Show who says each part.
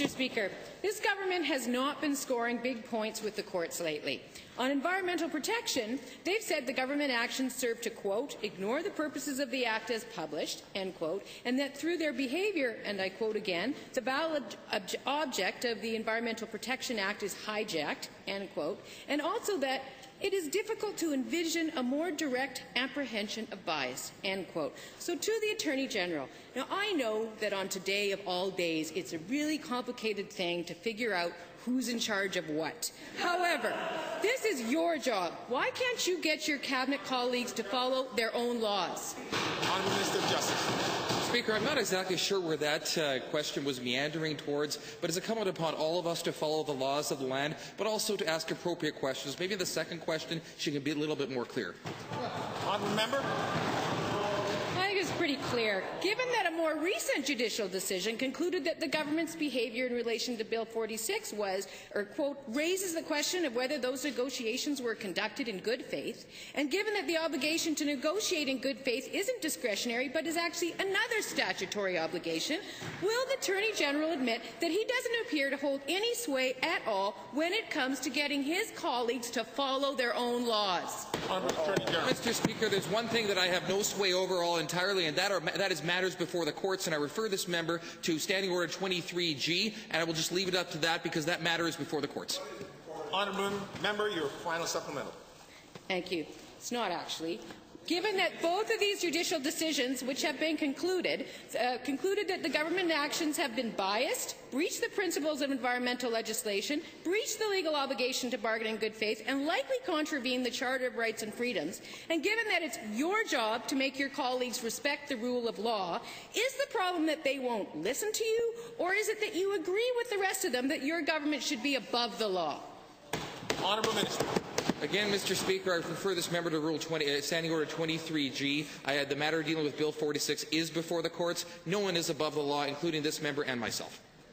Speaker 1: Mr. Speaker, this government has not been scoring big points with the courts lately. On environmental protection, they've said the government actions serve to, quote, ignore the purposes of the Act as published, end quote, and that through their behaviour, and I quote again, the valid object of the Environmental Protection Act is hijacked, end quote, and also that it is difficult to envision a more direct apprehension of bias, end quote. So to the Attorney General, now I know that on today of all days, it's a really complicated thing to figure out who's in charge of what. However, this is your job. Why can't you get your Cabinet colleagues to follow their own laws?
Speaker 2: Honourable Minister of Justice.
Speaker 3: Speaker, I'm not exactly sure where that question was meandering towards, but it's incumbent upon all of us to follow the laws of the land, but also to ask appropriate questions. Maybe the second question, she can be a little bit more clear.
Speaker 2: Honourable Member.
Speaker 1: I think it's pretty clear. Given that a more recent judicial decision concluded that the government's behaviour in relation to Bill 46 was, or quote, raises the question of whether those negotiations were conducted in good faith, and given that the obligation to negotiate in good faith isn't discretionary but is actually another statutory obligation, will the Attorney General admit that he doesn't appear to hold any sway at all when it comes to getting his colleagues to follow their own laws?
Speaker 3: Mr. Speaker, there's one thing that I have no sway over all entirely, and that is matters before the courts, and I refer this member to Standing Order 23G, and I will just leave it up to that because that matter is before the courts.
Speaker 2: Honourable Member, your final supplemental.
Speaker 1: Thank you. It's not actually. Given that both of these judicial decisions, which have been concluded that the government actions have been biased, breached the principles of environmental legislation, breached the legal obligation to bargain in good faith, and likely contravened the Charter of Rights and Freedoms, and given that it's your job to make your colleagues respect the rule of law, is the problem that they won't listen to you, or is it that you agree with the rest of them that your government should be above the law?
Speaker 2: Honourable Minister.
Speaker 3: Again, Mr. Speaker, I refer this member to Standing Order 23G. The matter dealing with Bill 46 is before the courts. No one is above the law, including this member and myself.